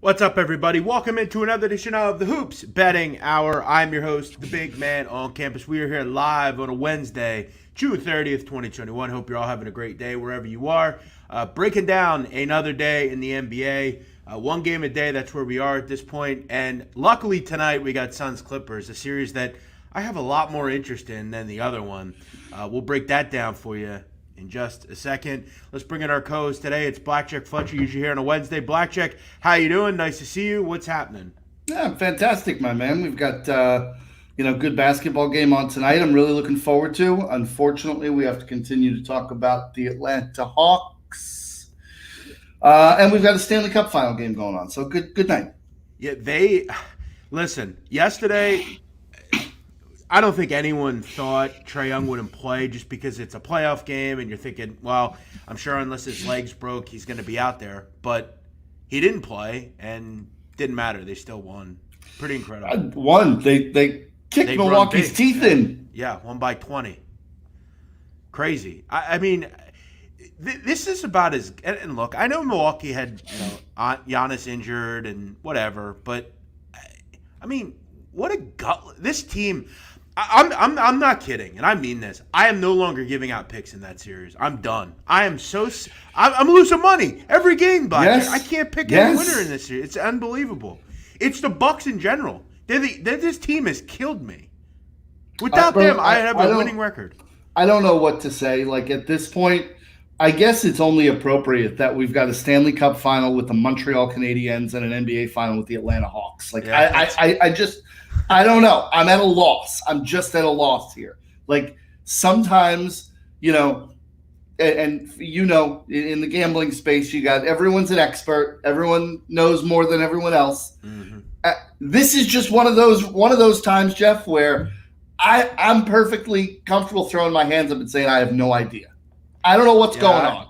What's up, everybody? Welcome into another edition of the Hoops Betting Hour. I'm your host, the big man on campus. We are here live on a Wednesday, June 30th, 2021. Hope you're all having a great day wherever you are. Breaking down another day in the NBA. One game a day, that's where we are at this point. And luckily tonight we got Suns Clippers, a series that I have a lot more interest in than the other one. We'll break that down for you in just a second. Let's bring in our co-host today. It's Blackjack Fletcher, usually here on a Wednesday. Blackjack, how you doing? Nice to see you. What's happening? Yeah, fantastic, my man. We've got good basketball game on tonight. I'm really looking forward to. Unfortunately, we have to continue to talk about the Atlanta Hawks, and we've got a Stanley Cup final game going on. So good night. Yeah, listen. Yesterday, I don't think anyone thought Trae Young wouldn't play just because it's a playoff game, and you're thinking, well, I'm sure unless his legs broke, he's going to be out there. But he didn't play, and didn't matter. They still won. Pretty incredible. Won. They kicked Milwaukee's teeth in. Yeah, won by 20. Crazy. I mean, this is about as – and look, I know Milwaukee had Giannis injured and whatever, but, I mean, what a gut – this team – I'm not kidding, and I mean this. I am no longer giving out picks in that series. I'm done. I'm losing money every game, Black. Yes. I can't pick a winner in this series. It's unbelievable. It's the Bucks in general. This team has killed me. Without them, I have a winning record. I don't know what to say. Like at this point, I guess it's only appropriate that we've got a Stanley Cup final with the Montreal Canadiens and an NBA final with the Atlanta Hawks. Like I don't know. I'm at a loss. I'm just at a loss here. Like sometimes, and in the gambling space, you got everyone's an expert. Everyone knows more than everyone else. Mm-hmm. This is just one of those times, Jeff, where I'm perfectly comfortable throwing my hands up and saying I have no idea. I don't know what's going on.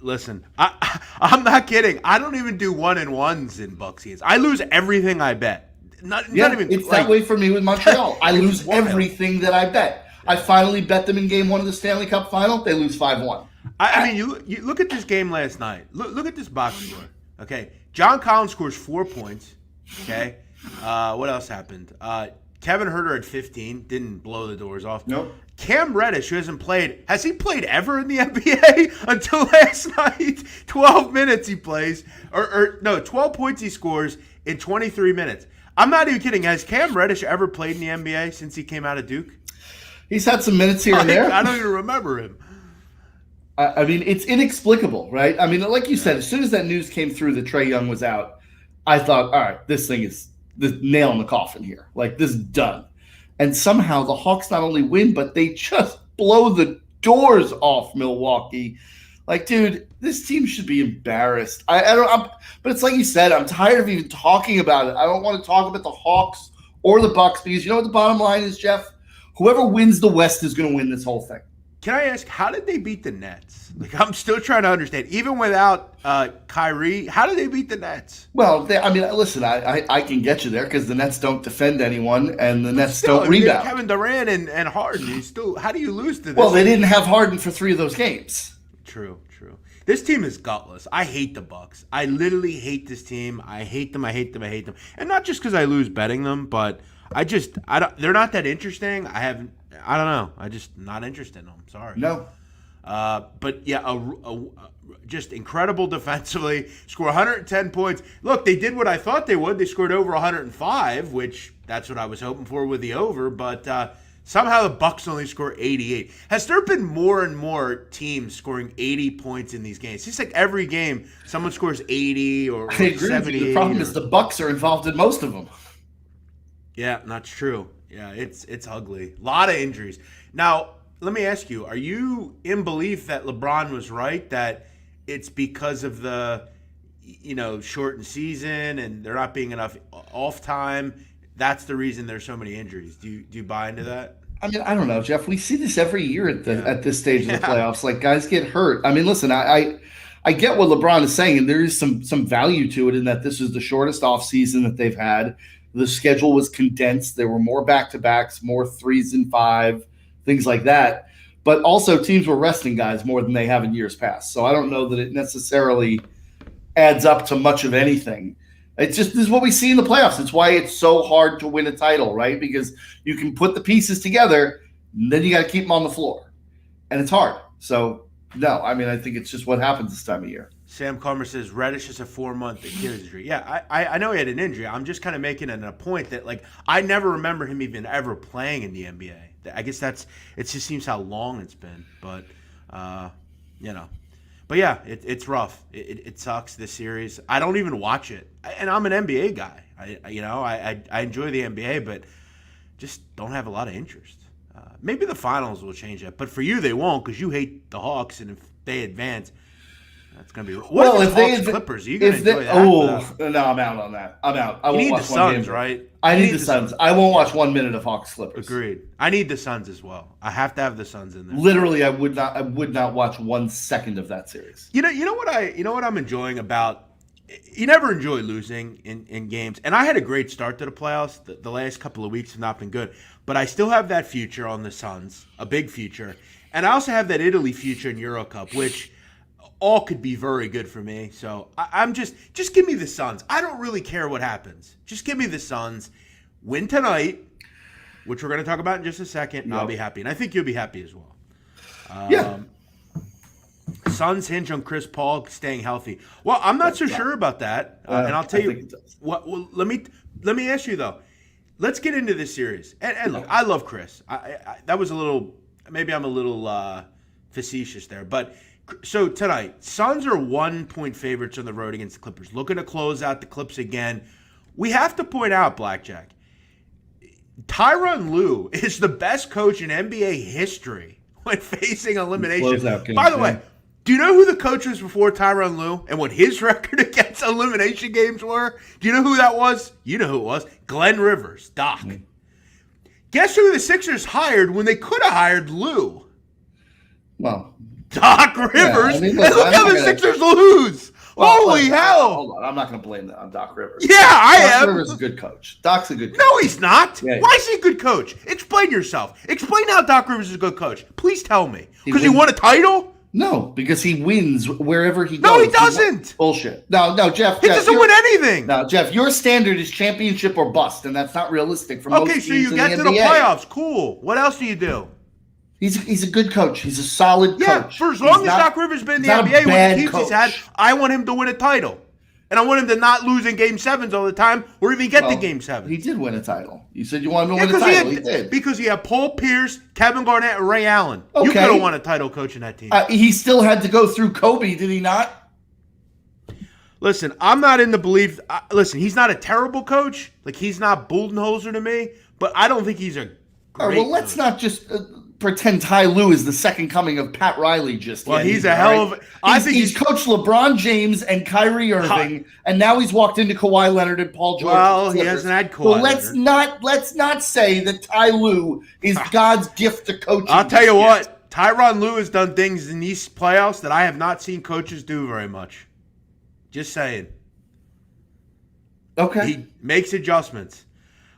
Listen, I'm not kidding. I don't even do 1-1s in Bucks games. I lose everything I bet. Not even, it's that way for me with Montreal. I lose everything that I bet. I finally bet them in game one of the Stanley Cup final. They lose 5-1. I mean, you look at this game last night. Look at this box score. Okay, John Collins scores 4 points. Okay, what else happened? Kevin Huerter had 15, didn't blow the doors off. Nope. Cam Reddish, who hasn't played, has he played ever in the NBA until last night? 12 minutes he plays, no, 12 points he scores in 23 minutes. I'm not even kidding. Has Cam Reddish ever played in the NBA since he came out of Duke? He's had some minutes here and there. I don't even remember him. I mean, it's inexplicable, right? I mean, like you said, as soon as that news came through that Trae Young was out, I thought, all right, this thing is the nail in the coffin here. Like, this is done. And somehow the Hawks not only win, but they just blow the doors off Milwaukee. Like, dude, this team should be embarrassed. But it's like you said, I'm tired of even talking about it. I don't want to talk about the Hawks or the Bucks because you know what the bottom line is, Jeff? Whoever wins the West is going to win this whole thing. Can I ask, how did they beat the Nets? Like, I'm still trying to understand. Even without Kyrie, how did they beat the Nets? Well, listen, I can get you there because the Nets don't defend anyone and the Nets don't rebound. Kevin Durant and Harden. How do you lose to this? Well, they didn't have Harden for 3 of those games. True. This team is gutless. I hate the Bucks. I literally hate this team. I hate them. And not just because I lose betting them, but they're not that interesting. I don't know. I just not interested in them. Sorry. No. But yeah, just incredible defensively. Score 110 points. Look, they did what I thought they would. They scored over 105, which that's what I was hoping for with the over. But somehow the Bucks only score 88. Has there been more and more teams scoring 80 points in these games? It's just like every game, someone scores 80 or 70. The problem is the Bucks are involved in most of them. Yeah, that's true. Yeah, it's ugly. A lot of injuries. Now, let me ask you, are you in belief that LeBron was right, that it's because of the, shortened season and there not being enough off time? That's the reason there's so many injuries. Do you buy into that? I mean, I don't know, Jeff. We see this every year at this stage of the playoffs. Like, guys get hurt. I mean, listen, I get what LeBron is saying, and there is some value to it in that this is the shortest offseason that they've had. The schedule was condensed. There were more back-to-backs, more 3s and 5, things like that. But also teams were resting guys more than they have in years past. So I don't know that it necessarily adds up to much of anything. It's just this is what we see in the playoffs. It's why it's so hard to win a title, right? Because you can put the pieces together, and then you got to keep them on the floor, and it's hard. So no, I mean I think it's just what happens this time of year. Sam Comer says Reddish is a 4-month Achilles injury. Yeah, I know he had an injury. I'm just kind of making it a point that like I never remember him even ever playing in the NBA. I guess it just seems how long it's been, but you know. But yeah, it's rough. It sucks, this series. I don't even watch it, and I'm an NBA guy. I enjoy the NBA, but just don't have a lot of interest. Maybe the finals will change that, but for you they won't because you hate the Hawks, and if they advance, that's gonna be. What if the Hawks Clippers? Are you gonna enjoy that? Oh no, I'm out on that. I'm out. I won't need watch the Suns, game. right? I need the Suns. I won't watch 1 minute of Hawks Clippers. Agreed. I need the Suns as well. I have to have the Suns in there. Literally, I would not watch 1 second of that series. You know what I'm enjoying about. You never enjoy losing in games, and I had a great start to the playoffs. The last couple of weeks have not been good, but I still have that future on the Suns, a big future, and I also have that Italy future in Euro Cup, which all could be very good for me. So I'm just give me the Suns. I don't really care what happens. Just give me the Suns. Win tonight, which we're going to talk about in just a second, and I'll be happy. And I think you'll be happy as well. Yeah. Suns hinge on Chris Paul staying healthy. Well, I'm not so sure about that, and I'll tell you what. Well, let me ask you though. Let's get into this series. And look, I love Chris. That was a little. Maybe I'm a little facetious there, but. So tonight, Suns are 1-point favorites on the road against the Clippers. Looking to close out the Clips again. We have to point out, Blackjack, Tyronn Lue is the best coach in NBA history when facing elimination. By the way, do you know who the coach was before Tyronn Lue and what his record against elimination games were? Do you know who that was? You know who it was. Glenn Rivers, Doc. Mm-hmm. Guess who the Sixers hired when they could have hired Lue? Well, Doc Rivers, and look how the Sixers lose. Holy hell. Hold on, I'm not going to blame that on Doc Rivers. Yeah, I am. Doc Rivers is a good coach. Doc's a good coach. No, he's not. Yeah, why is he a good coach? Explain yourself. Explain how Doc Rivers is a good coach. Please tell me. Because he won a title? No, because he wins wherever he goes. No, he doesn't. Bullshit. No, Jeff. He doesn't win anything. No, Jeff, your standard is championship or bust, and that's not realistic for most teams in the NBA. Okay, so you get to the playoffs. Cool. What else do you do? He's a good coach. He's a solid coach. Yeah, for as long as Doc Rivers has been in the NBA, with the teams he's had, I want him to win a title. And I want him to not lose in Game 7s all the time or even get to Game 7. He did win a title. You said you wanted him to win a title. He did. Because he had Paul Pierce, Kevin Garnett, and Ray Allen. Okay. You could have won a title coaching that team. He still had to go through Kobe, did he not? Listen, I'm not in the belief. Listen, he's not a terrible coach. Like, he's not Budenholzer to me. But I don't think he's a great well, let's not just... pretend Ty Lue is the second coming of Pat Riley he's a hell of... I think he's coached LeBron James and Kyrie Irving, and now he's walked into Kawhi Leonard and Paul George. Well, he hasn't had Kawhi Leonard. Let's not say that Ty Lue is God's gift to coaching. I'll tell you what, Tyronn Lue has done things in these playoffs that I have not seen coaches do very much. Just saying. Okay. He makes adjustments.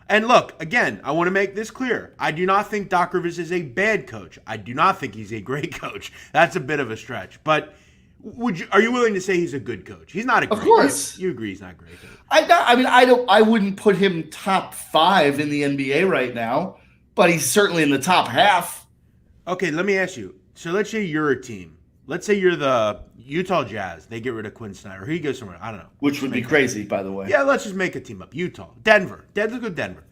And look, again, I want to make this clear. I do not think Doc Rivers is a bad coach. I do not think he's a great coach. That's a bit of a stretch. But are you willing to say he's a good coach? He's not a great coach. Of course. You agree he's not a great coach. I wouldn't put him top 5 in the NBA right now, but he's certainly in the top half. Okay, let me ask you. So let's say you're a team. Let's say you're the Utah Jazz. They get rid of Quinn Snyder. Or he goes somewhere. I don't know. Which would be crazy, by the way. Yeah, let's just make a team up. Utah. Denver. Let's go Denver.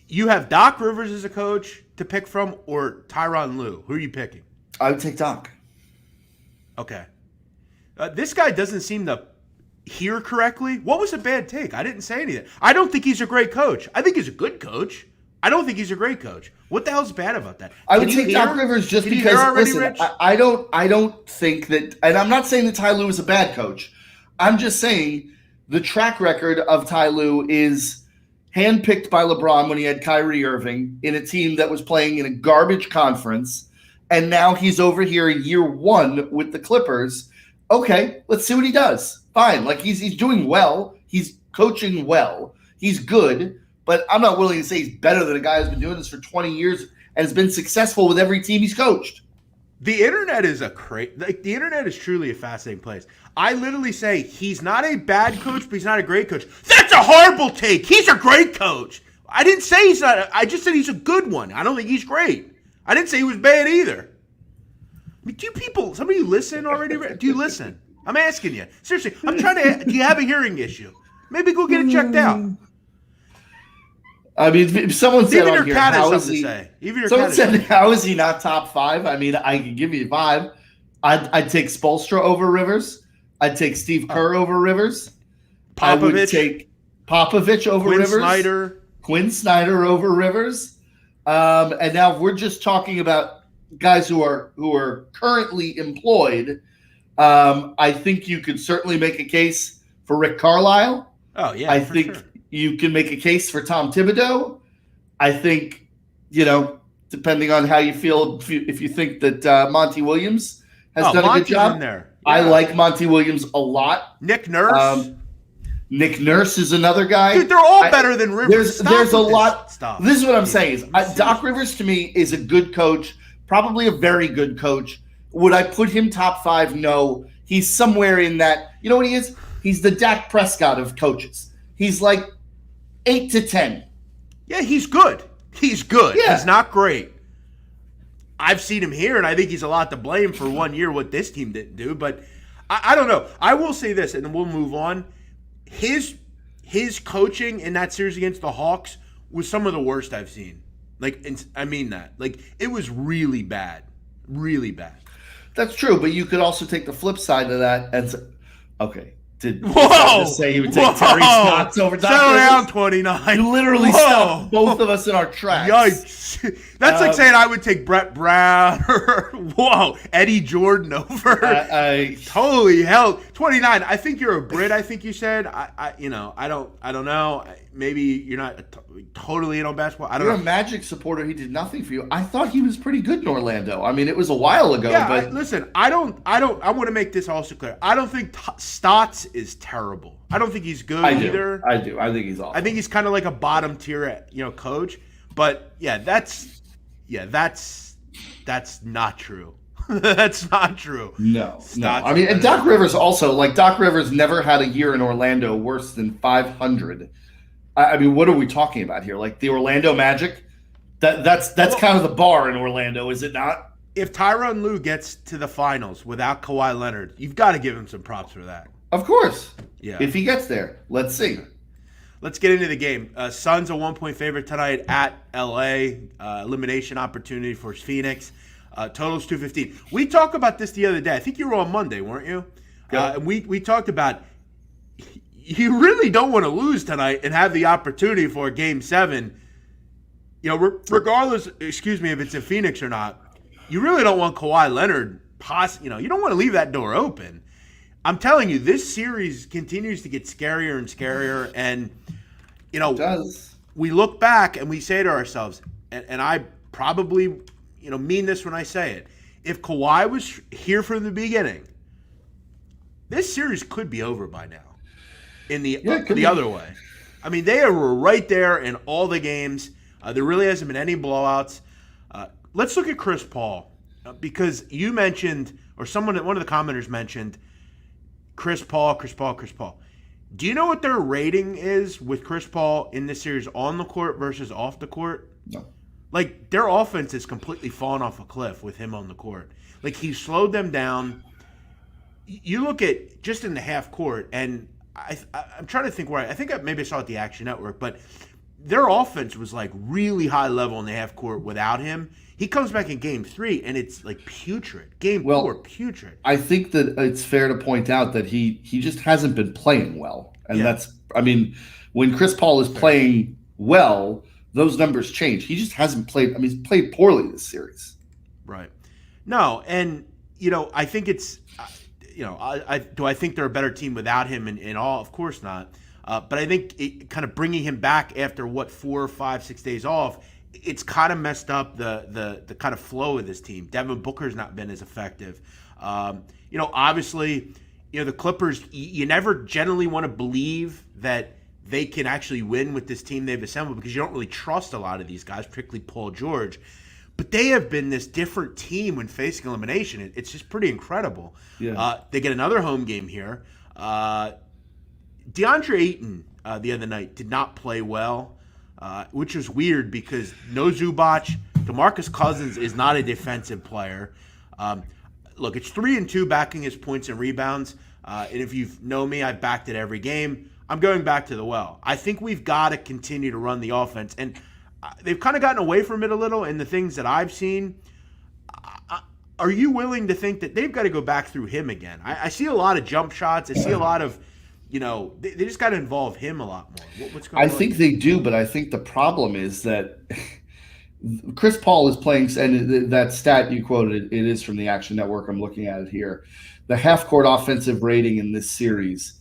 You have Doc Rivers as a coach to pick from or Tyronn Lue? Who are you picking? I would take Doc. Okay. This guy doesn't seem to hear correctly. What was a bad take? I didn't say anything. I don't think he's a great coach. I think he's a good coach. I don't think he's a great coach. What the hell's bad about that? I would take Doc Rivers just because. Listen, I don't think that, and I'm not saying that Ty Lue is a bad coach. I'm just saying the track record of Ty Lue is handpicked by LeBron when he had Kyrie Irving in a team that was playing in a garbage conference, and now he's over here in year 1 with the Clippers. Okay, let's see what he does. Fine, like he's doing well. He's coaching well. He's good. But I'm not willing to say he's better than a guy who's been doing this for 20 years and has been successful with every team he's coached. The internet is the internet is truly a fascinating place. I literally say he's not a bad coach, but he's not a great coach. That's a horrible take. He's a great coach. I didn't say he's not. I just said he's a good one. I don't think he's great. I didn't say he was bad either. I mean, some of you listen already? Do you listen? I'm asking you. Seriously, I'm trying to, do you have a hearing issue? Maybe go get it checked out. I mean, if someone said Even on your here, cat has how something is he? to say. Even your Someone cat said, how is he not top 5? I mean, I can give you 5. I'd take Spoelstra over Rivers. I'd take Steve Kerr over Rivers. I would take Popovich over Rivers. Quinn Snyder over Rivers. And now we're just talking about guys who are currently employed. I think you could certainly make a case for Rick Carlisle. Oh yeah, I think you can make a case for Tom Thibodeau. I think, depending on how you feel, if you think that Monty Williams has done a good job. Yeah. I like Monty Williams a lot. Nick Nurse. Nick Nurse is another guy. Dude, they're all better than Rivers. There's a lot. Stuff. This is what I'm saying. Doc Rivers, to me, is a good coach, probably a very good coach. Would I put him top 5? No. He's somewhere in that. You know what he is? He's the Dak Prescott of coaches. He's like 8 to 10. Yeah, he's good. He's good. Yeah. He's not great. I've seen him here, and I think he's a lot to blame for 1 year what this team didn't do. But I don't know. I will say this, and then we'll move on. His coaching in that series against the Hawks was some of the worst I've seen. I mean that. It was really bad. Really bad. That's true, but you could also take the flip side of that and say, okay, did just say he would take Terry Stotts over Doc Settle Rivers? down, 29. You literally stopped both of us in our tracks. Yikes. That's like saying I would take Brett Brown or Eddie Jordan over. Holy hell. 29. I think you're a Brit, I think you said. I don't know. Maybe you're not totally in on basketball. I don't know. You're a Magic supporter. He did nothing for you. I thought he was pretty good in Orlando. I mean, it was a while ago. Yeah, but listen, I want to make this also clear. I don't think Stotts is terrible. I don't think he's good either. I do. I think he's awesome. I think he's kind of like a bottom tier, coach. But yeah, that's not true. That's not true. No. I mean, and Doc Rivers also, Doc Rivers never had a year in Orlando worse than 500. I mean, what are we talking about here? The Orlando Magic? That's kind of the bar in Orlando, is it not? If Tyronn Lue gets to the finals without Kawhi Leonard, you've got to give him some props for that. Of course. Yeah. If he gets there. Let's see. Let's get into the game. Suns a 1-point favorite tonight at LA. Elimination opportunity for Phoenix. Totals 215. We talked about this the other day. I think you were on Monday, weren't you? Yeah. We talked about you really don't want to lose tonight and have the opportunity for a Game 7. Regardless, if it's in Phoenix or not, you really don't want Kawhi Leonard. You don't want to leave that door open. I'm telling you, this series continues to get scarier and scarier, and it does. We look back and we say to ourselves, and I probably mean this when I say it. If Kawhi was here from the beginning, this series could be over by now. The other way. I mean, they were right there in all the games. There really hasn't been any blowouts. Let's look at Chris Paul, because you mentioned, or one of the commenters mentioned, Chris Paul. Do you know what their rating is with Chris Paul in this series on the court versus off the court? No. Their offense has completely fallen off a cliff with him on the court. He slowed them down. You look at just in the half court, and I'm trying to think where I think maybe I saw it at the Action Network, but their offense was really high level in the half court without him. He comes back in Game 3, and it's putrid. Game 4, putrid. I think that it's fair to point out that he just hasn't been playing well. And when Chris Paul is playing well, those numbers change. He just hasn't played. He's played poorly this series. Right. No, and, I think it's, do I think they're a better team without him and all? Of course not. But I think kind of bringing him back after 4, 5, 6 days off, it's kind of messed up the kind of flow of this team. Devin Booker's not been as effective. Obviously, the Clippers, you never generally want to believe that they can actually win with this team they've assembled, because you don't really trust a lot of these guys, particularly Paul George. but they have been this different team when facing elimination. It's just pretty incredible. Yeah. They get another home game here. DeAndre Ayton the other night did not play well, which is weird because no Zubac. DeMarcus Cousins is not a defensive player. Look, it's 3-2 backing his points and rebounds. And if you know me, I've backed it every game. I'm going back to the well. I think we've got to continue to run the offense. And they've kind of gotten away from it a little in the things that I've seen. Are you willing to think that they've got to go back through him again? I see a lot of jump shots. I see a lot of, they just got to involve him a lot more. What's going on? I think they do, but I think the problem is that Chris Paul is playing, and that stat you quoted, it is from the Action Network. I'm looking at it here. The half-court offensive rating in this series,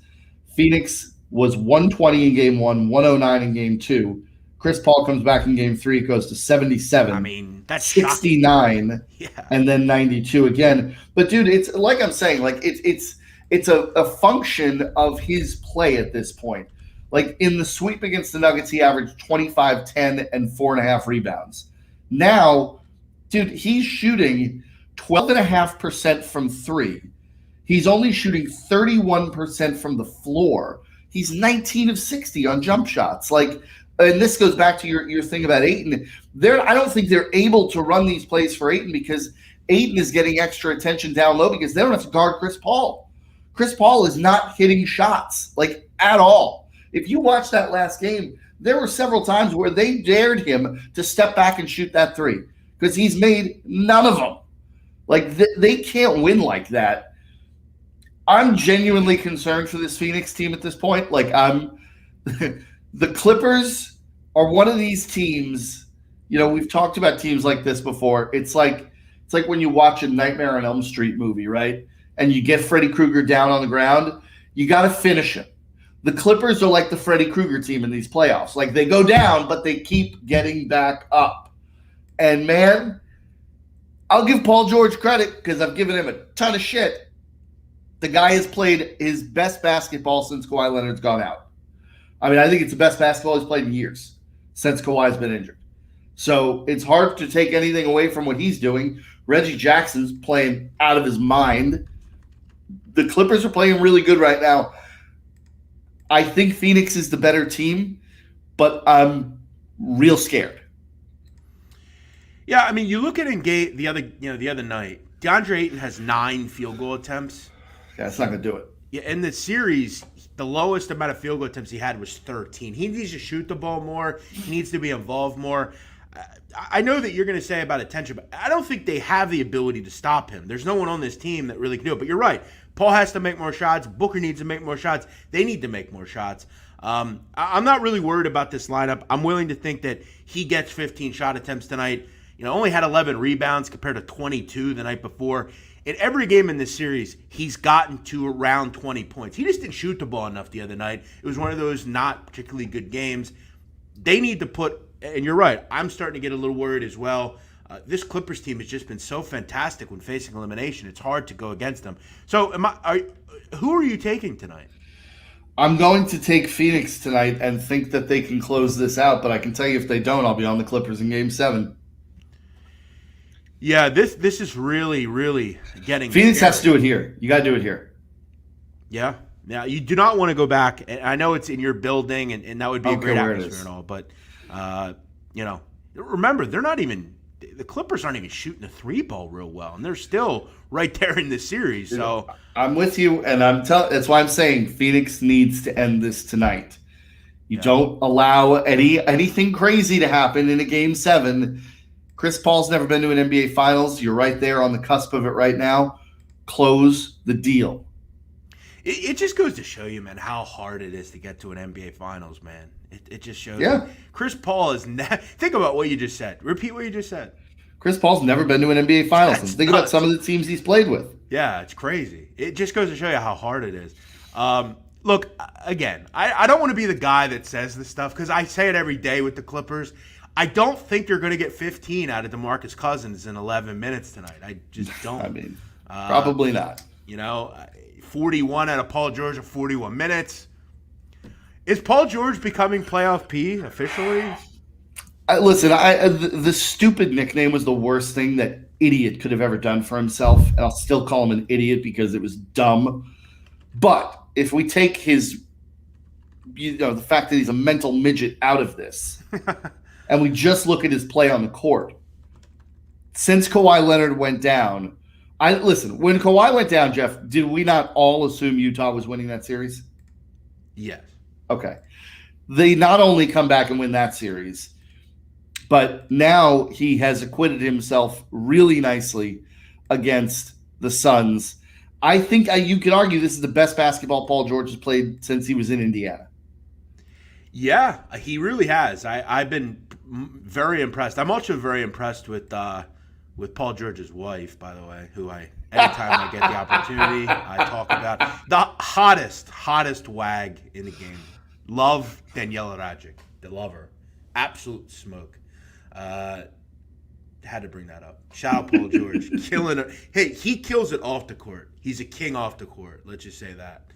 Phoenix was 120 in game 1, 109 in game 2. Chris Paul comes back in game 3, it goes to 77. I mean, that's 69, yeah. And then 92 again. But dude, it's like I'm saying, like it's a function of his play at this point. Like in the sweep against the Nuggets, he averaged 25, 10, and 4.5 rebounds. Now, dude, he's shooting 12.5% from 3. He's only shooting 31% from the floor. He's 19 of 60 on jump shots. Like, and this goes back to your thing about Ayton. I don't think they're able to run these plays for Ayton because Ayton is getting extra attention down low because they don't have to guard Chris Paul. Chris Paul is not hitting shots, like, at all. If you watch that last game, there were several times where they dared him to step back and shoot that 3 because he's made none of them. Like, they can't win like that. I'm genuinely concerned for this Phoenix team at this point. Like, the Clippers are one of these teams. We've talked about teams like this before. It's like when you watch a Nightmare on Elm Street movie, right? And you get Freddy Krueger down on the ground, you got to finish him. The Clippers are like the Freddy Krueger team in these playoffs. Like, they go down, but they keep getting back up. And, man, I'll give Paul George credit because I've given him a ton of shit. The guy has played his best basketball since Kawhi Leonard's gone out. I mean, I think it's the best basketball he's played in years since Kawhi's been injured. So it's hard to take anything away from what he's doing. Reggie Jackson's playing out of his mind. The Clippers are playing really good right now. I think Phoenix is the better team, but I'm real scared. Yeah, I mean, you look at the other night, DeAndre Ayton has 9 field goal attempts. Yeah, it's not going to do it. Yeah, in the series, the lowest amount of field goal attempts he had was 13. He needs to shoot the ball more. He needs to be involved more. I know that you're going to say about attention, but I don't think they have the ability to stop him. There's no one on this team that really can do it. But you're right. Paul has to make more shots. Booker needs to make more shots. They need to make more shots. I'm not really worried about this lineup. I'm willing to think that he gets 15 shot attempts tonight. Only had 11 rebounds compared to 22 the night before. In every game in this series, he's gotten to around 20 points. He just didn't shoot the ball enough the other night. It was one of those not particularly good games. They need to put, and you're right, I'm starting to get a little worried as well. This Clippers team has just been so fantastic when facing elimination. It's hard to go against them. So who are you taking tonight? I'm going to take Phoenix tonight and think that they can close this out, but I can tell you if they don't, I'll be on the Clippers in Game 7. Yeah, this is really, really getting Phoenix scary. has to do it here. You got to do it here. Yeah. Now, you do not want to go back. And I know it's in your building, and that would be a great atmosphere and all. But, remember, they're not even – the Clippers aren't even shooting the 3-ball real well, and they're still right there in the series. So I'm with you, and that's why I'm saying Phoenix needs to end this tonight. You don't allow anything crazy to happen in a Game 7. Chris Paul's never been to an NBA Finals. You're right there on the cusp of it right now. Close the deal. It just goes to show you, man, how hard it is to get to an NBA Finals, man. It just shows Yeah. you. Chris Paul is think about what you just said. Repeat what you just said. Chris Paul's never been to an NBA Finals. And think about some of the teams he's played with. Yeah, it's crazy. It just goes to show you how hard it is. Look, again, I don't want to be the guy that says this stuff because I say it every day with the Clippers. I don't think they're going to get 15 out of DeMarcus Cousins in 11 minutes tonight. I just don't. I mean, probably not. 41 out of Paul George in 41 minutes. Is Paul George becoming playoff P officially? The stupid nickname was the worst thing that idiot could have ever done for himself, and I'll still call him an idiot because it was dumb. But if we take his, the fact that he's a mental midget out of this, and we just look at his play on the court, since Kawhi Leonard went down, when Kawhi went down, Jeff, did we not all assume Utah was winning that series? Yes. Okay. They not only come back and win that series, but now he has acquitted himself really nicely against the Suns. I think you can argue this is the best basketball Paul George has played since he was in Indiana. Yeah, he really has. I've been very impressed. I'm also very impressed with Paul George's wife, by the way, who anytime I get the opportunity, I talk about. The hottest wag in the game. Love Daniela Rajic. They love her. Absolute smoke. Had to bring that up. Shout out Paul George. Killing it. Hey, he kills it off the court. He's a king off the court. Let's just say that.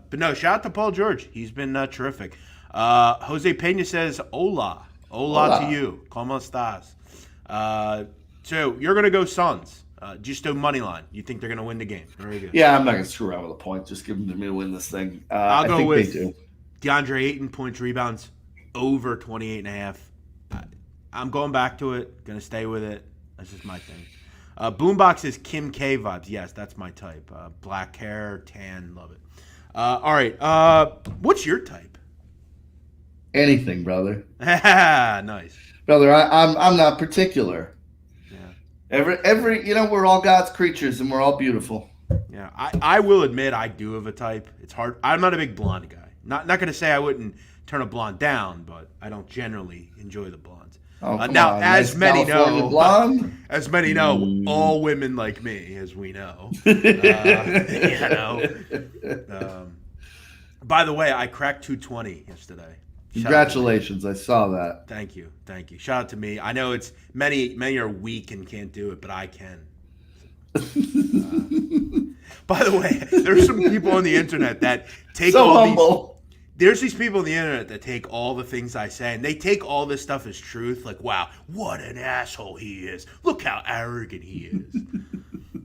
But no, shout out to Paul George. He's been terrific. Jose Pena says, Hola to you. ¿Cómo estás? So you're going to go Suns. Just a money line. You think they're going to win the game? Very good. Yeah, I'm not going to screw around with a point. Just give them to me to win this thing. I'll go with DeAndre Ayton, points, rebounds, over 28.5. I'm going back to it. Going to stay with it. That's just my thing. Boombox says Kim K vibes. Yes, that's my type. Black hair, tan, love it. All right. What's your type? Anything, brother. Nice. Brother, I'm not particular. Yeah. Every we're all God's creatures and we're all beautiful. Yeah. I will admit I do have a type. It's hard. I'm not a big blonde guy. Not going to say I wouldn't turn a blonde down, but I don't generally enjoy the blondes. Oh, now, on. as nice many blonde? as many know, all women like me, as we know. By the way, I cracked 220 yesterday. Congratulations! I saw that. Thank you. Shout out to me. I know it's many are weak and can't do it, but I can. By the way, there's some people on the internet that take so all humble. There's these people on the internet that take all the things I say, and they take all this stuff as truth. Like, wow, what an asshole he is. Look how arrogant he is.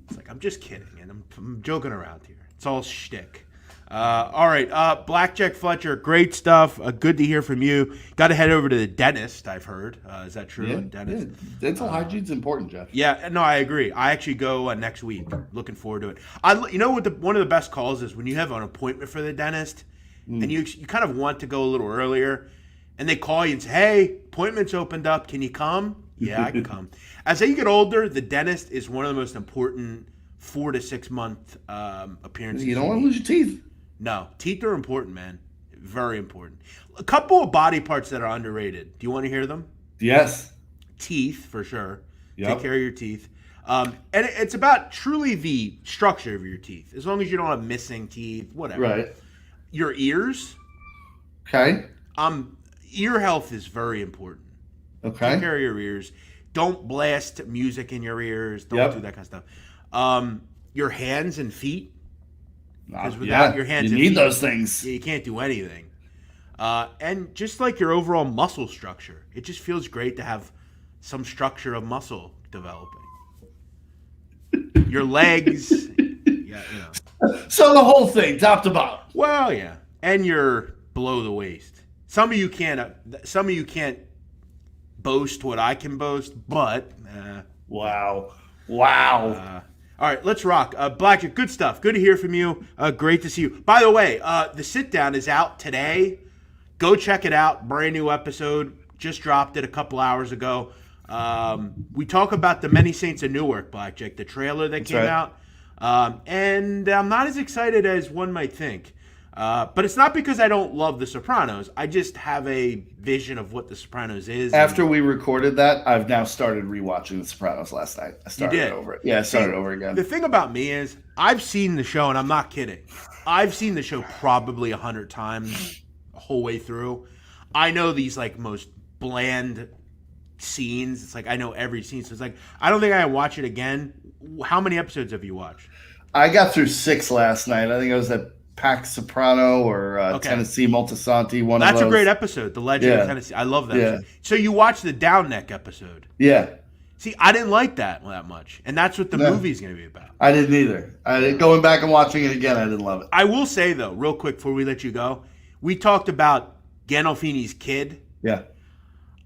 It's like, I'm just kidding, and I'm joking around here. It's all shtick. All right, Blackjack Fletcher, great stuff. Good to hear from you. Got to head over to the dentist, I've heard. Is that true? Yeah, Dentist? Yeah. Dental hygiene's important, Jeff. Yeah, no, I agree. I actually go next week. Looking forward to it. You know what one of the best calls is when you have an appointment for the dentist, and you kind of want to go a little earlier, and they call you and say, hey, appointment's opened up. Can you come? Yeah, I can come. As you get older, the dentist is one of the most important 4 to 6 month appearances. You don't want to lose your teeth. No, teeth are important, man. Very important. A couple of body parts that are underrated. Do you want to hear them? Yes. Teeth, for sure. Yep. Take care of your teeth. And it's about truly the structure of your teeth. As long as you don't have missing teeth, whatever. Right. Your ears. Okay. Ear health is very important. Okay. Take care of your ears. Don't blast music in your ears. Don't do that kind of stuff. Your hands and feet. Because without your hands and feet, you need those things. You can't do anything. And just like your overall muscle structure, it just feels great to have some structure of muscle developing. Your legs, So the whole thing, top to bottom. Well, yeah, and you're below the waist. Some of you can't boast what I can boast, but wow. All right, let's rock. Blackjack, good stuff. Good to hear from you. Great to see you. By the way, the sit down is out today. Go check it out. Brand new episode. Just dropped it a couple hours ago. We talk about the Many Saints of Newark, Blackjack, the trailer that came out. And I'm not as excited as one might think. But it's not because I don't love The Sopranos. I just have a vision of what The Sopranos is. After we recorded that, I've now started rewatching The Sopranos last night. I started over it. Yeah, I started over again. The thing about me is I've seen the show, and I'm not kidding. I've seen the show probably 100 times the whole way through. I know these most bland scenes. It's like I know every scene. So it's like I don't think I can watch it again. How many episodes have you watched? I got through 6 last night. I think I was at Pax Soprano or Tennessee Multisanti. One of those. That's a great episode. The Legend of Tennessee. I love that. Yeah. So you watched the Down Neck episode. Yeah. See, I didn't like that much, and that's what the movie's going to be about. I didn't either. Going back and watching it again, I didn't love it. I will say, though, real quick before we let you go, we talked about Gandolfini's kid. Yeah.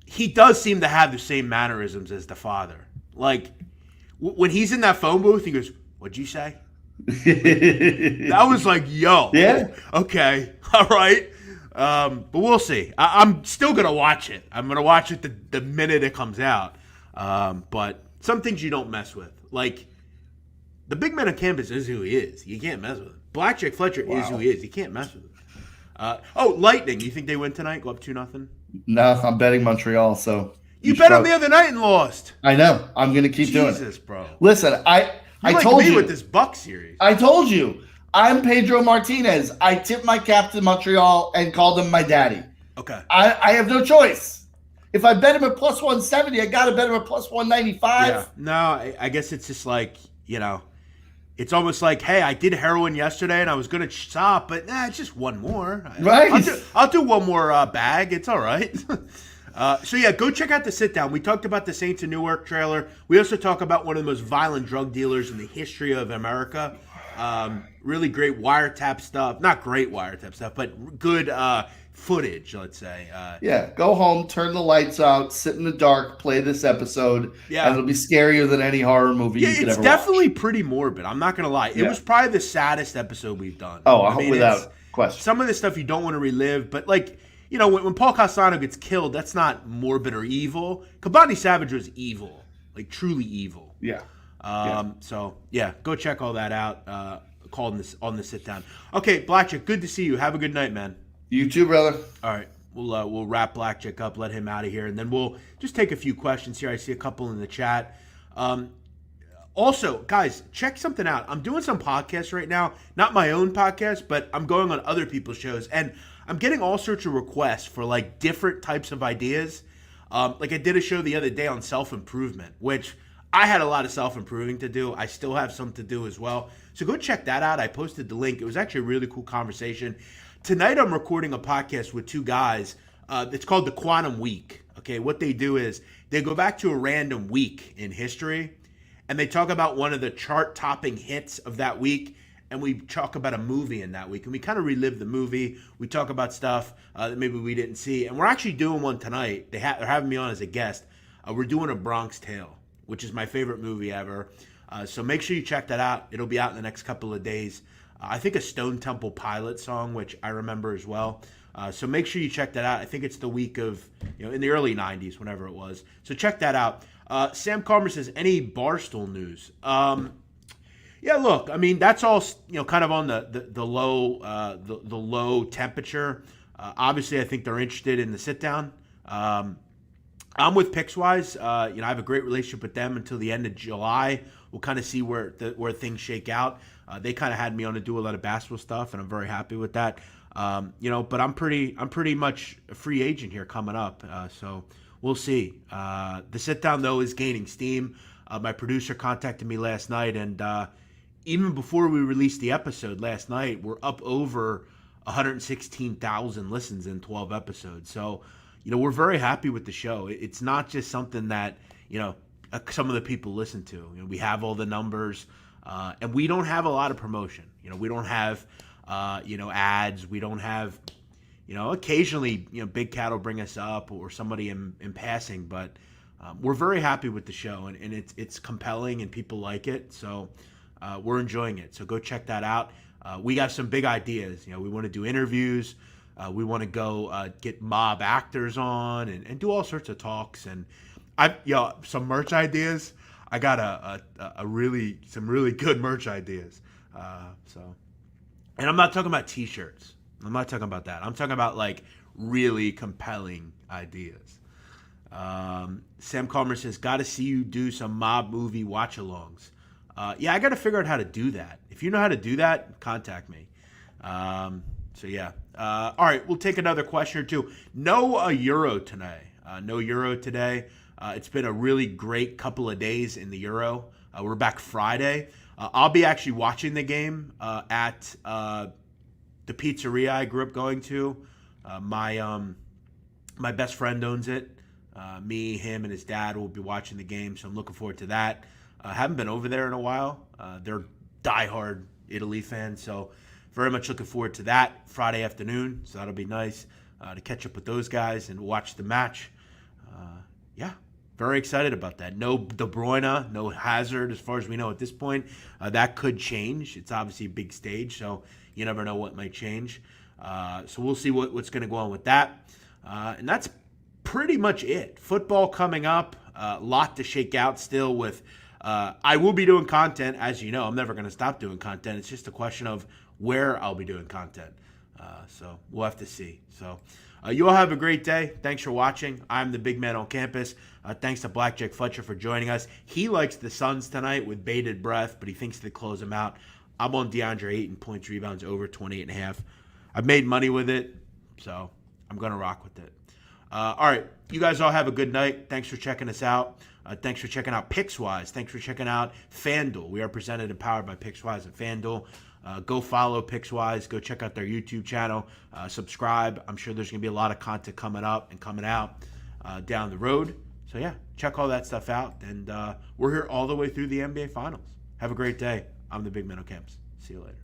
He does seem to have the same mannerisms as the father. Like, when he's in that phone booth, he goes, "What'd you say?" That was like, yo. Yeah. Okay. All right. But we'll see. I'm still going to watch it. I'm going to watch it the minute it comes out. But some things you don't mess with. Like, the big man on campus is who he is. You can't mess with him. Blackjack Fletcher is who he is. You can't mess with him. Lightning. You think they win tonight? Go up 2-0? No, I'm betting Montreal, so. You bet them the other night and lost. I know. I'm going to keep doing it. Jesus, bro. Listen, I told you. With this Buck series. I told you. I'm Pedro Martinez. I tipped my cap to Montreal and called him my daddy. Okay. I have no choice. If I bet him at plus 170, I got to bet him at plus 195. Yeah. No, I guess it's just like, it's almost like, hey, I did heroin yesterday and I was going to stop, but it's just one more. Right. I'll do one more bag. It's all right. So, go check out the sit down. We talked about the Saints of Newark trailer. We also talk about one of the most violent drug dealers in the history of America. Really great wiretap stuff. Not great wiretap stuff, but good footage, let's say. Go home, turn the lights out, sit in the dark, play this episode, and it'll be scarier than any horror movie you could ever watch. It's definitely pretty morbid. I'm not going to lie. It was probably the saddest episode we've done. Without question. Some of the stuff you don't want to relive, but when Paul Castano gets killed, that's not morbid or evil. Kabani Savage was evil, like truly evil. Yeah. So, go check all that out. On the sit down. Okay, Blackjack, good to see you. Have a good night, man. You too, brother. All right, we'll wrap Blackjack up, let him out of here, and then we'll just take a few questions here. I see a couple in the chat. Also, guys, check something out. I'm doing some podcasts right now, not my own podcast, but I'm going on other people's shows, and I'm getting all sorts of requests for like different types of ideas. Like I did a show the other day on self-improvement, which I had a lot of self-improving to do. I still have some to do as well. So go check that out. I posted the link. It was actually a really cool conversation. Tonight I'm recording a podcast with two guys. It's called The Quantum Week. Okay, what they do is they go back to a random week in history, and they talk about one of the chart-topping hits of that week, and we talk about a movie in that week. And we kind of relive the movie. We talk about stuff that maybe we didn't see. And we're actually doing one tonight. They're having me on as a guest. We're doing A Bronx Tale, which is my favorite movie ever. So make sure you check that out. It'll be out in the next couple of days. I think a Stone Temple Pilots song, which I remember as well. So make sure you check that out. I think it's the week of, in the early 90s, whenever it was. So check that out. Sam Carmer says, any Barstool news? Look, I mean, that's all, kind of on the low temperature. Obviously, I think they're interested in the sit down. I'm with Pickswise. I have a great relationship with them until the end of July. We'll kind of see where things shake out. They kind of had me on to do a lot of basketball stuff, and I'm very happy with that. But I'm pretty much a free agent here coming up. So we'll see. The sit down though is gaining steam. My producer contacted me last night, and even before we released the episode last night, we're up over 116,000 listens in 12 episodes. So, we're very happy with the show. It's not just something that, some of the people listen to. We have all the numbers, and we don't have a lot of promotion. We don't have, ads. We don't have, occasionally, Big Cat will bring us up or somebody in passing, but we're very happy with the show, and it's compelling and people like it. So we're enjoying it. So go check that out. We got some big ideas. We want to do interviews. We want to go get mob actors on and do all sorts of talks. And some merch ideas. I got some really good merch ideas. And I'm not talking about T-shirts. I'm not talking about that. I'm talking about like really compelling ideas. Sam Calmer says, got to see you do some mob movie watch-alongs. I got to figure out how to do that. If you know how to do that, contact me. All right, we'll take another question or two. No Euro today. No Euro today. It's been a really great couple of days in the Euro. We're back Friday. I'll be actually watching the game at the pizzeria I grew up going to. My best friend owns it. Me, him, and his dad will be watching the game, so I'm looking forward to that. Haven't been over there in a while. They're diehard Italy fans, so very much looking forward to that Friday afternoon. So that'll be nice to catch up with those guys and watch the match. Yeah, very excited about that. No De Bruyne, no Hazard, as far as we know at this point. That could change. It's obviously a big stage, so you never know what might change. So we'll see what's going to go on with that. And that's pretty much it. Football coming up. A lot to shake out still with. I will be doing content, as you know. I'm never going to stop doing content. It's just a question of where I'll be doing content. So we'll have to see. So you all have a great day. Thanks for watching. I'm the big man on campus. Thanks to Blackjack Fletcher for joining us. He likes the Suns tonight with bated breath, but he thinks they close them out. I'm on DeAndre Ayton points, rebounds over 28.5. I've made money with it, so I'm going to rock with it. All right. You guys all have a good night. Thanks for checking us out. Thanks for checking out PicksWise. Thanks for checking out FanDuel. We are presented and powered by PicksWise and FanDuel. Go follow PicksWise. Go check out their YouTube channel. Subscribe. I'm sure there's going to be a lot of content coming up and coming out down the road. So, yeah, check all that stuff out. And we're here all the way through the NBA Finals. Have a great day. I'm the big man on campus. See you later.